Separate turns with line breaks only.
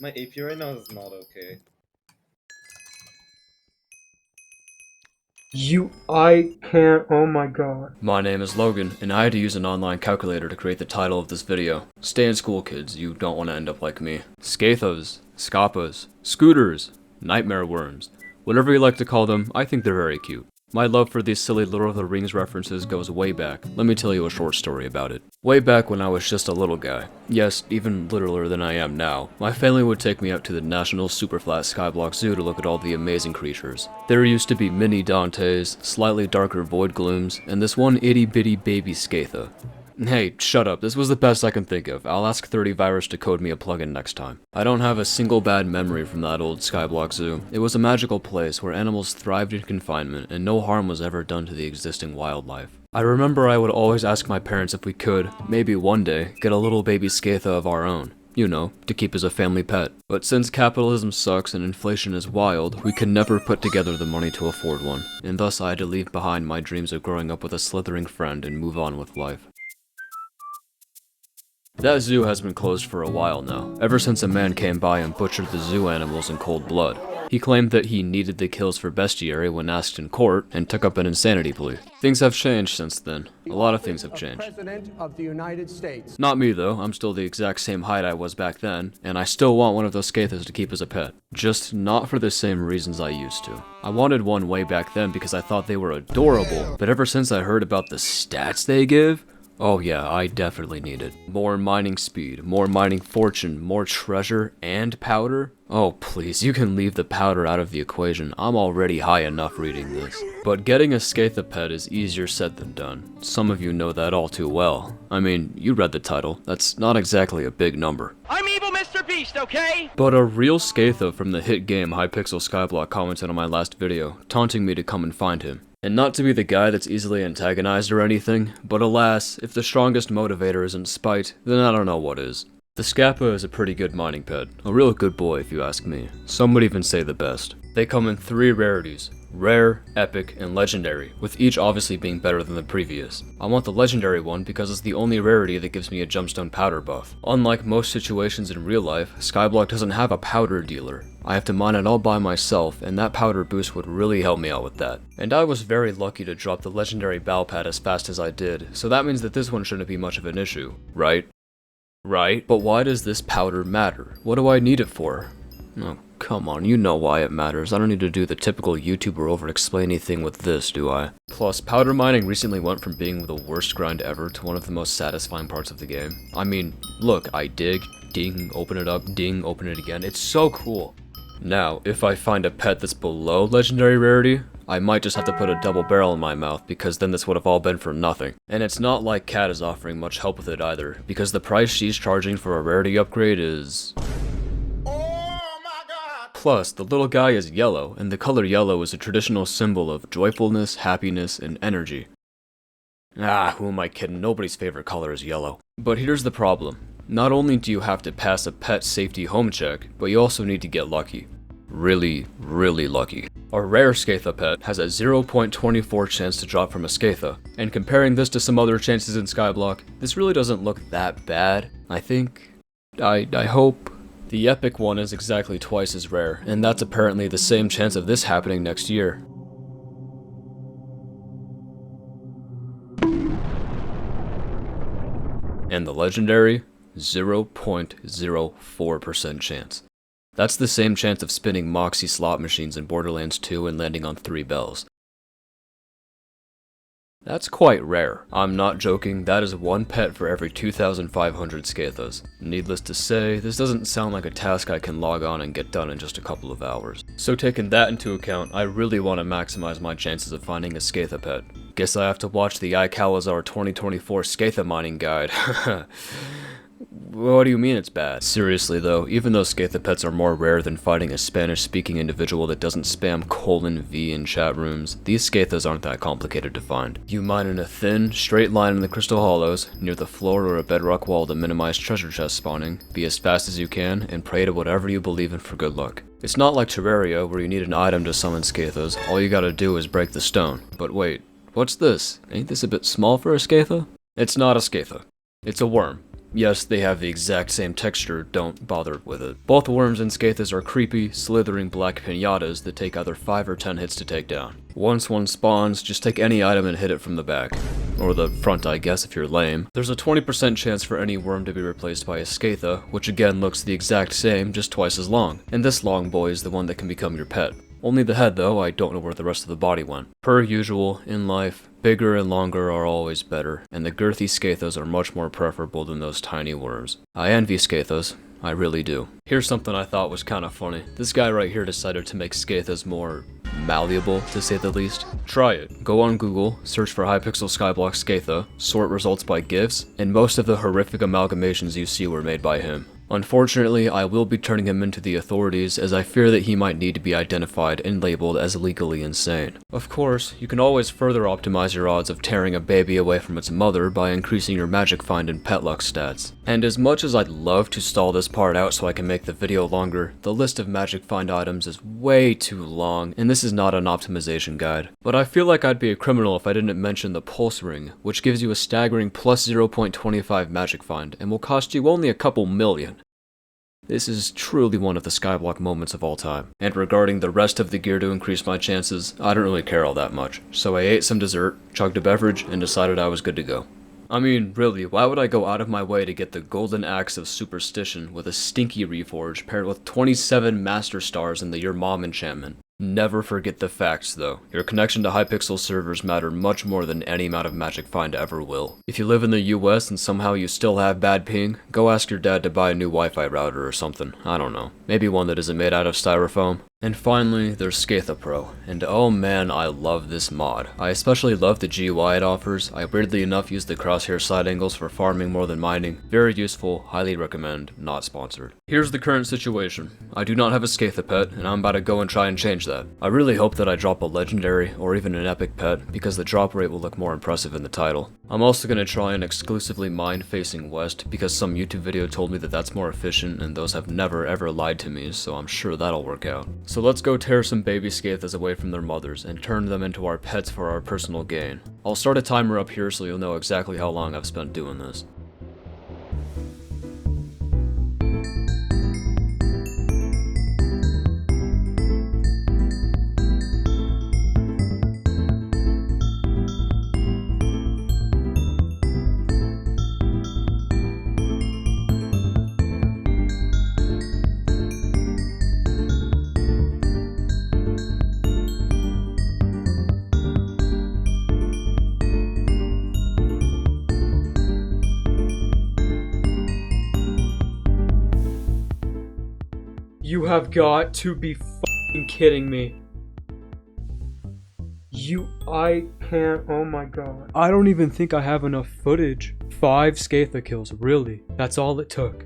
My AP right now is not okay.
I can't, oh my god.
My name is Logan, and I had to use an online calculator to create the title of this video. Stay in school, kids, you don't want to end up like me. Scathas, Scappas, Scooters, Nightmare Worms. Whatever you like to call them, I think they're very cute. My love for these silly Lord of the Rings references goes way back. Let me tell you a short story about it. Way back when I was just a little guy, yes, even littler than I am now, my family would take me out to the National Superflat Skyblock Zoo to look at all the amazing creatures. There used to be mini Dantes, slightly darker Void Glooms, and this one itty bitty baby Scatha. Hey, shut up, this was the best I can think of. I'll ask 30 Virus to code me a plugin next time. I don't have a single bad memory from that old Skyblock Zoo. It was a magical place where animals thrived in confinement and no harm was ever done to the existing wildlife. I remember I would always ask my parents if we could, maybe one day, get a little baby Scatha of our own. You know, to keep as a family pet. But since capitalism sucks and inflation is wild, we could never put together the money to afford one, and thus I had to leave behind my dreams of growing up with a slithering friend and move on with life. That zoo has been closed for a while now, ever since a man came by and butchered the zoo animals in cold blood. He claimed that he needed the kills for bestiary when asked in court, and took up an insanity plea. Things have changed since then. A lot of things have changed.
President of the United States.
Not me though, I'm still the exact same height I was back then, and I still want one of those Scathas to keep as a pet. Just not for the same reasons I used to. I wanted one way back then because I thought they were adorable, but ever since I heard about the stats they give, oh yeah, I definitely need it. More mining speed, more mining fortune, more treasure, and powder? Oh please, you can leave the powder out of the equation. I'm already high enough reading this. But getting a Scatha pet is easier said than done. Some of you know that all too well. I mean, you read the title. That's not exactly a big number.
I'm evil Mr. Beast, okay?
But a real Scatha from the hit game Hypixel Skyblock commented on my last video, taunting me to come and find him. And not to be the guy that's easily antagonized or anything, but alas, if the strongest motivator isn't spite, then I don't know what is. The Scappa is a pretty good mining pet, a real good boy if you ask me. Some would even say the best. They come in 3 rarities, rare, epic, and legendary, with each obviously being better than the previous. I want the legendary one because it's the only rarity that gives me a gemstone powder buff. Unlike most situations in real life, Skyblock doesn't have a powder dealer. I have to mine it all by myself, and that powder boost would really help me out with that. And I was very lucky to drop the legendary Balpad as fast as I did, so that means that this one shouldn't be much of an issue, right? Right? But why does this powder matter? What do I need it for? Oh, come on, you know why it matters. I don't need to do the typical YouTuber over-explain anything with this, do I? Plus, powder mining recently went from being the worst grind ever to one of the most satisfying parts of the game. I mean, look, I dig, ding, open it up, ding, open it again. It's so cool. Now, if I find a pet that's below legendary rarity, I might just have to put a double barrel in my mouth, because then this would have all been for nothing. And it's not like Cat is offering much help with it either, because the price she's charging for a rarity upgrade is... Plus, the little guy is yellow, and the color yellow is a traditional symbol of joyfulness, happiness, and energy. Ah, who am I kidding? Nobody's favorite color is yellow. But here's the problem. Not only do you have to pass a pet safety home check, but you also need to get lucky. Really, really lucky. A rare Scatha pet has a 0.24 chance to drop from a Scatha, and comparing this to some other chances in Skyblock, this really doesn't look that bad, I think. I hope. The epic one is exactly twice as rare, and that's apparently the same chance of this happening next year. And the legendary? 0.04% chance. That's the same chance of spinning Moxie slot machines in Borderlands 2 and landing on 3 bells. That's quite rare. I'm not joking, that is one pet for every 2,500 Scathas. Needless to say, this doesn't sound like a task I can log on and get done in just a couple of hours. So taking that into account, I really want to maximize my chances of finding a Scatha pet. Guess I have to watch the iKalazar 2024 Scatha mining guide. What do you mean it's bad? Seriously though, even though Scatha pets are more rare than finding a Spanish-speaking individual that doesn't spam :V in chat rooms, these Scathas aren't that complicated to find. You mine in a thin, straight line in the crystal hollows, near the floor or a bedrock wall to minimize treasure chest spawning, be as fast as you can, and pray to whatever you believe in for good luck. It's not like Terraria, where you need an item to summon Scathas, all you gotta do is break the stone. But wait, what's this? Ain't this a bit small for a Scatha? It's not a Scatha. It's a worm. Yes, they have the exact same texture, don't bother with it. Both worms and Scathas are creepy, slithering black pinatas that take either 5 or 10 hits to take down. Once one spawns, just take any item and hit it from the back. Or the front, I guess, if you're lame. There's a 20% chance for any worm to be replaced by a Scatha, which again looks the exact same, just twice as long. And this long boy is the one that can become your pet. Only the head though, I don't know where the rest of the body went. Per usual, in life, bigger and longer are always better, and the girthy Scathas are much more preferable than those tiny worms. I envy Scathas, I really do. Here's something I thought was kinda funny. This guy right here decided to make Scathas more malleable, to say the least. Try it. Go on Google, search for Hypixel Skyblock Scatha, sort results by GIFs, and most of the horrific amalgamations you see were made by him. Unfortunately, I will be turning him into the authorities as I fear that he might need to be identified and labeled as legally insane. Of course, you can always further optimize your odds of tearing a baby away from its mother by increasing your magic find and pet luck stats. And as much as I'd love to stall this part out so I can make the video longer, the list of magic find items is way too long, and this is not an optimization guide. But I feel like I'd be a criminal if I didn't mention the Pulse Ring, which gives you a staggering plus 0.25 magic find, and will cost you only a couple million. This is truly one of the Skyblock moments of all time. And regarding the rest of the gear to increase my chances, I don't really care all that much. So I ate some dessert, chugged a beverage, and decided I was good to go. I mean, really, why would I go out of my way to get the Golden Axe of Superstition with a stinky reforge paired with 27 Master Stars in the Your Mom enchantment? Never forget the facts though. Your connection to Hypixel servers matter much more than any amount of magic find ever will. If you live in the US and somehow you still have bad ping, go ask your dad to buy a new Wi-Fi router or something. I don't know. Maybe one that isn't made out of styrofoam. And finally, there's Scatha Pro, and oh man, I love this mod. I especially love the GUI it offers. I weirdly enough use the crosshair side angles for farming more than mining. Very useful, highly recommend, not sponsored. Here's the current situation. I do not have a Scatha pet, and I'm about to go and try and change that. I really hope that I drop a legendary, or even an epic pet, because the drop rate will look more impressive in the title. I'm also going to try and exclusively mine facing west, because some YouTube video told me that that's more efficient, and those have never ever lied to me, so I'm sure that'll work out. So let's go tear some baby Scathas away from their mothers and turn them into our pets for our personal gain. I'll start a timer up here so you'll know exactly how long I've spent doing this.
You have got to be f***ing kidding me. I can't, oh my god. I don't even think I have enough footage. 5 Scatha kills, really. That's all it took.